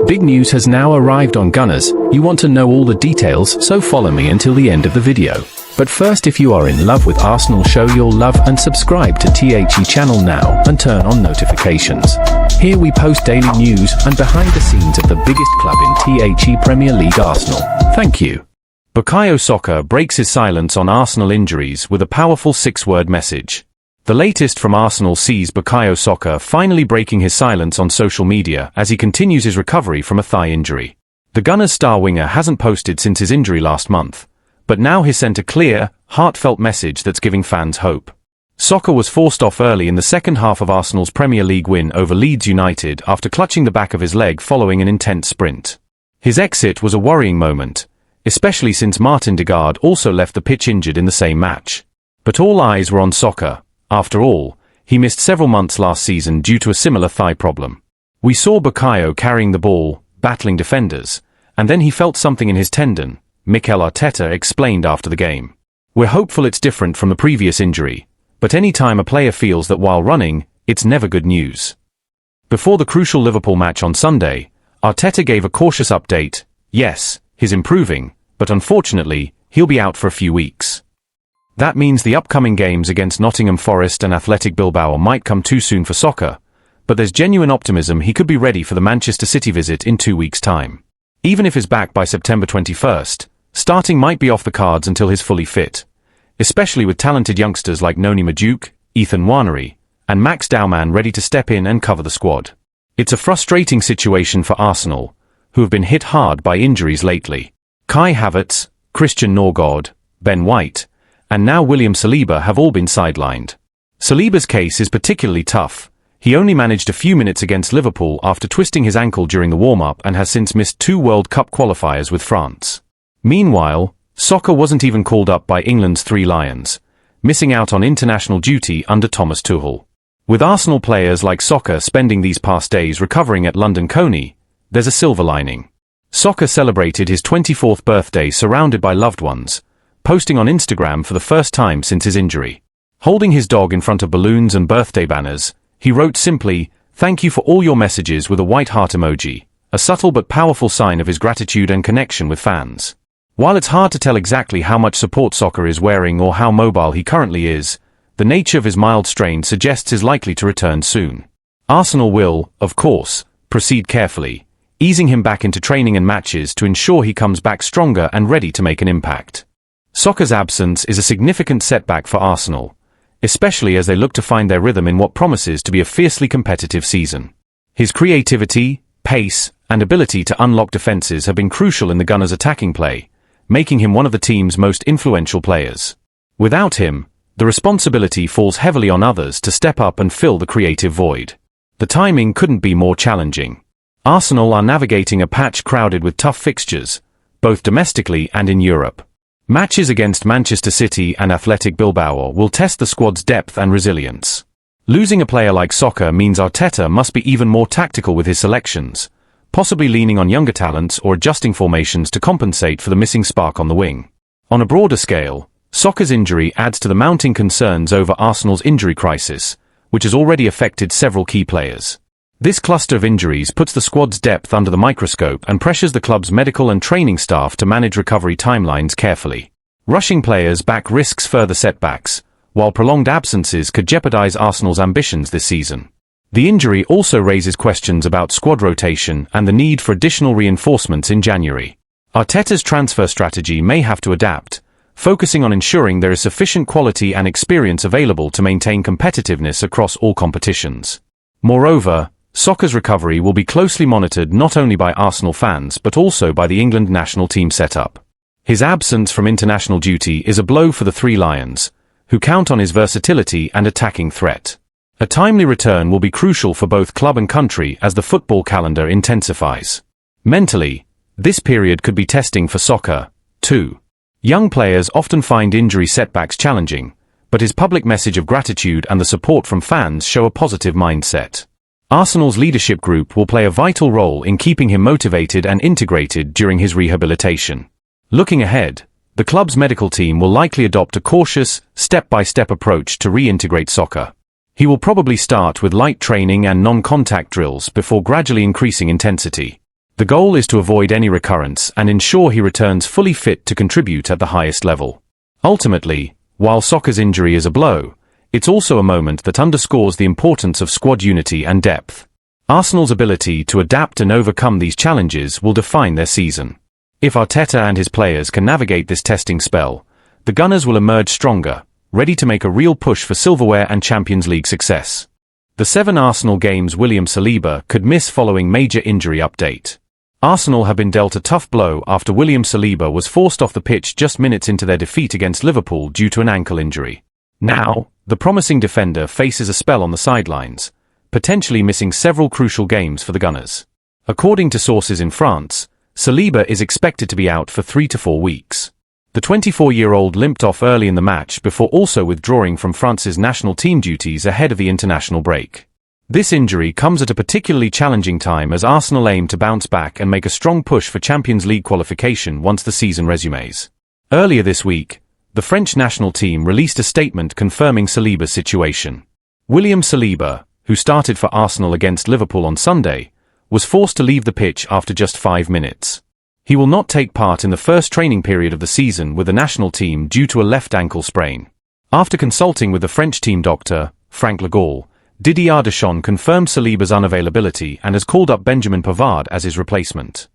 Big news has now arrived on Gunners. You want to know all the details, so follow me until the end of the video. But first, if you are in love with Arsenal, show your love and subscribe to THE channel now and turn on notifications. Here we post daily news and behind the scenes of the biggest club in THE Premier League, Arsenal. Thank you. Bukayo Saka breaks his silence on Arsenal injuries with a powerful 6-word message. The latest from Arsenal sees Bukayo Saka finally breaking his silence on social media as he continues his recovery from a thigh injury. The Gunners' star winger hasn't posted since his injury last month, but now he's sent a clear, heartfelt message that's giving fans hope. Saka was forced off early in the second half of Arsenal's Premier League win over Leeds United after clutching the back of his leg following an intense sprint. His exit was a worrying moment, especially since Martin Degaard also left the pitch injured in the same match. But all eyes were on Saka. After all, he missed several months last season due to a similar thigh problem. We saw Bukayo carrying the ball, battling defenders, and then he felt something in his tendon, Mikel Arteta explained after the game. We're hopeful it's different from the previous injury, but any time a player feels that while running, it's never good news. Before the crucial Liverpool match on Sunday, Arteta gave a cautious update. Yes, he's improving, but unfortunately, he'll be out for a few weeks. That means the upcoming games against Nottingham Forest and Athletic Bilbao might come too soon for Saka, but there's genuine optimism he could be ready for the Manchester City visit in 2 weeks' time. Even if he's back by September 21st, starting might be off the cards until he's fully fit, especially with talented youngsters like Noni Madueke, Ethan Nwaneri, and Max Daumann ready to step in and cover the squad. It's a frustrating situation for Arsenal, who have been hit hard by injuries lately. Kai Havertz, Christian Norgård, Ben White, and now William Saliba have all been sidelined. Saliba's case is particularly tough. He only managed a few minutes against Liverpool after twisting his ankle during the warm-up and has since missed 2 World Cup qualifiers with France. Meanwhile, Saka wasn't even called up by England's 3 Lions, missing out on international duty under Thomas Tuchel. With Arsenal players like Saka spending these past days recovering at London Coney, there's a silver lining. Saka celebrated his 24th birthday surrounded by loved ones, posting on Instagram for the first time since his injury. Holding his dog in front of balloons and birthday banners, he wrote simply, "Thank you for all your messages," with a white heart emoji, a subtle but powerful sign of his gratitude and connection with fans. While it's hard to tell exactly how much support Saka is wearing or how mobile he currently is, the nature of his mild strain suggests he's likely to return soon. Arsenal will, of course, proceed carefully, easing him back into training and matches to ensure he comes back stronger and ready to make an impact. Saka's absence is a significant setback for Arsenal, especially as they look to find their rhythm in what promises to be a fiercely competitive season. His creativity, pace, and ability to unlock defenses have been crucial in the Gunners' attacking play, making him one of the team's most influential players. Without him, the responsibility falls heavily on others to step up and fill the creative void. The timing couldn't be more challenging. Arsenal are navigating a patch crowded with tough fixtures, both domestically and in Europe. Matches against Manchester City and Athletic Bilbao will test the squad's depth and resilience. Losing a player like Saka means Arteta must be even more tactical with his selections, possibly leaning on younger talents or adjusting formations to compensate for the missing spark on the wing. On a broader scale, Saka's injury adds to the mounting concerns over Arsenal's injury crisis, which has already affected several key players. This cluster of injuries puts the squad's depth under the microscope and pressures the club's medical and training staff to manage recovery timelines carefully. Rushing players back risks further setbacks, while prolonged absences could jeopardize Arsenal's ambitions this season. The injury also raises questions about squad rotation and the need for additional reinforcements in January. Arteta's transfer strategy may have to adapt, focusing on ensuring there is sufficient quality and experience available to maintain competitiveness across all competitions. Moreover, Saka's recovery will be closely monitored not only by Arsenal fans but also by the England national team setup. His absence from international duty is a blow for the 3 Lions, who count on his versatility and attacking threat. A timely return will be crucial for both club and country as the football calendar intensifies. Mentally, this period could be testing for Saka, too. Young players often find injury setbacks challenging, but his public message of gratitude and the support from fans show a positive mindset. Arsenal's leadership group will play a vital role in keeping him motivated and integrated during his rehabilitation. Looking ahead, the club's medical team will likely adopt a cautious, step-by-step approach to reintegrate Saka. He will probably start with light training and non-contact drills before gradually increasing intensity. The goal is to avoid any recurrence and ensure he returns fully fit to contribute at the highest level. Ultimately, while soccer's injury is a blow, it's also a moment that underscores the importance of squad unity and depth. Arsenal's ability to adapt and overcome these challenges will define their season. If Arteta and his players can navigate this testing spell, the Gunners will emerge stronger, ready to make a real push for silverware and Champions League success. The 7 Arsenal games William Saliba could miss following major injury update. Arsenal have been dealt a tough blow after William Saliba was forced off the pitch just minutes into their defeat against Liverpool due to an ankle injury. Now, the promising defender faces a spell on the sidelines, potentially missing several crucial games for the Gunners. According to sources in France, Saliba is expected to be out for 3 to 4 weeks. The 24-year-old limped off early in the match before also withdrawing from France's national team duties ahead of the international break. This injury comes at a particularly challenging time as Arsenal aim to bounce back and make a strong push for Champions League qualification once the season resumes. Earlier this week, the French national team released a statement confirming Saliba's situation. William Saliba, who started for Arsenal against Liverpool on Sunday, was forced to leave the pitch after just 5 minutes. He will not take part in the first training period of the season with the national team due to a left ankle sprain. After consulting with the French team doctor, Frank Legault, Didier Deschamps confirmed Saliba's unavailability and has called up Benjamin Pavard as his replacement.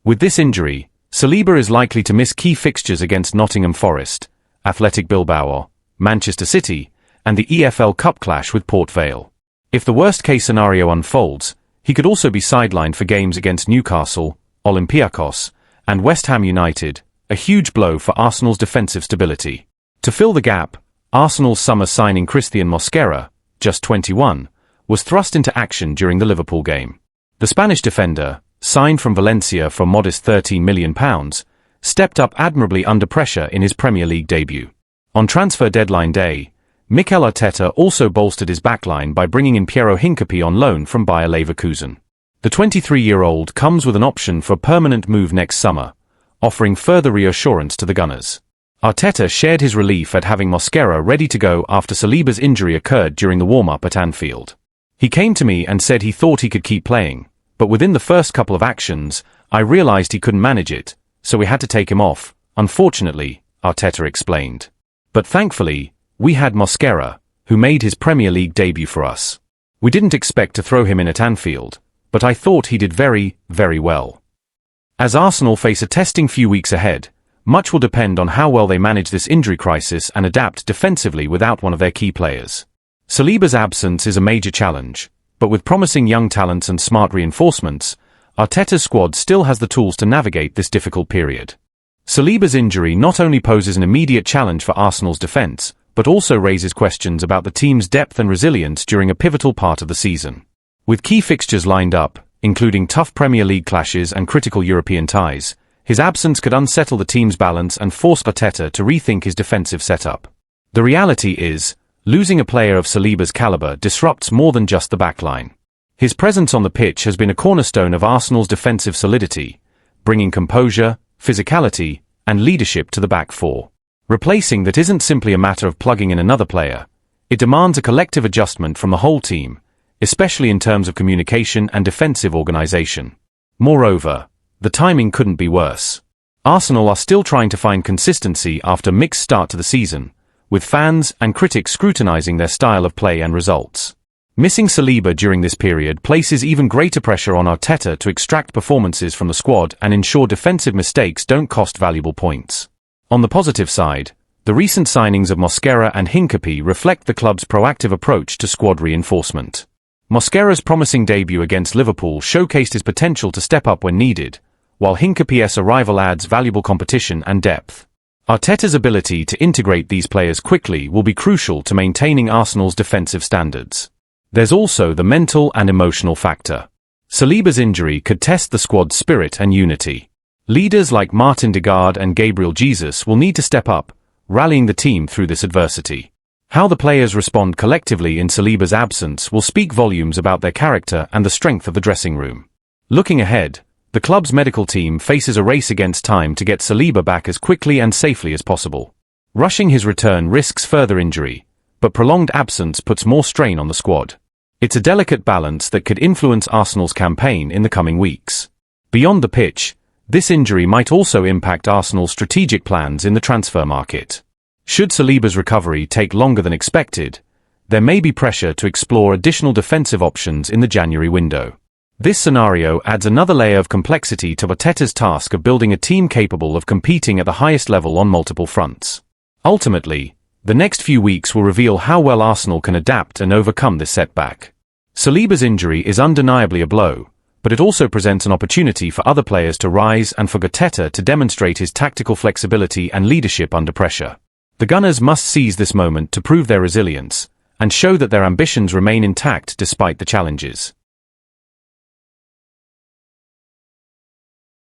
With this injury, Saliba is likely to miss key fixtures against Nottingham Forest, Athletic Bilbao, Manchester City, and the EFL Cup clash with Port Vale. If the worst-case scenario unfolds, he could also be sidelined for games against Newcastle, Olympiacos, and West Ham United, a huge blow for Arsenal's defensive stability. To fill the gap, Arsenal's summer signing Christian Mosquera, just 21, was thrust into action during the Liverpool game. The Spanish defender, signed from Valencia for a modest £13 million, stepped up admirably under pressure in his Premier League debut. On transfer deadline day, Mikel Arteta also bolstered his backline by bringing in Piero Hincapié on loan from Bayer Leverkusen. The 23-year-old comes with an option for a permanent move next summer, offering further reassurance to the Gunners. Arteta shared his relief at having Mosquera ready to go after Saliba's injury occurred during the warm-up at Anfield. He came to me and said he thought he could keep playing, but within the first couple of actions, I realized he couldn't manage it, so we had to take him off, unfortunately, Arteta explained. But thankfully, we had Mosquera, who made his Premier League debut for us. We didn't expect to throw him in at Anfield, but I thought he did very, very well. As Arsenal face a testing few weeks ahead, much will depend on how well they manage this injury crisis and adapt defensively without one of their key players. Saliba's absence is a major challenge, but with promising young talents and smart reinforcements, Arteta's squad still has the tools to navigate this difficult period. Saliba's injury not only poses an immediate challenge for Arsenal's defense, but also raises questions about the team's depth and resilience during a pivotal part of the season. With key fixtures lined up, including tough Premier League clashes and critical European ties, his absence could unsettle the team's balance and force Arteta to rethink his defensive setup. The reality is, losing a player of Saliba's caliber disrupts more than just the backline. His presence on the pitch has been a cornerstone of Arsenal's defensive solidity, bringing composure, physicality, and leadership to the back four. Replacing that isn't simply a matter of plugging in another player. It demands a collective adjustment from the whole team, especially in terms of communication and defensive organization. Moreover, the timing couldn't be worse. Arsenal are still trying to find consistency after a mixed start to the season, with fans and critics scrutinizing their style of play and results. Missing Saliba during this period places even greater pressure on Arteta to extract performances from the squad and ensure defensive mistakes don't cost valuable points. On the positive side, the recent signings of Mosquera and Hincapié reflect the club's proactive approach to squad reinforcement. Mosquera's promising debut against Liverpool showcased his potential to step up when needed, while Hincapié's arrival adds valuable competition and depth. Arteta's ability to integrate these players quickly will be crucial to maintaining Arsenal's defensive standards. There's also the mental and emotional factor. Saliba's injury could test the squad's spirit and unity. Leaders like Martin Degaard and Gabriel Jesus will need to step up, rallying the team through this adversity. How the players respond collectively in Saliba's absence will speak volumes about their character and the strength of the dressing room. Looking ahead, the club's medical team faces a race against time to get Saliba back as quickly and safely as possible. Rushing his return risks further injury, but prolonged absence puts more strain on the squad. It's a delicate balance that could influence Arsenal's campaign in the coming weeks. Beyond the pitch, this injury might also impact Arsenal's strategic plans in the transfer market. Should Saliba's recovery take longer than expected, there may be pressure to explore additional defensive options in the January window. This scenario adds another layer of complexity to Arteta's task of building a team capable of competing at the highest level on multiple fronts. Ultimately, the next few weeks will reveal how well Arsenal can adapt and overcome this setback. Saliba's injury is undeniably a blow, but it also presents an opportunity for other players to rise and for Arteta to demonstrate his tactical flexibility and leadership under pressure. The Gunners must seize this moment to prove their resilience and show that their ambitions remain intact despite the challenges.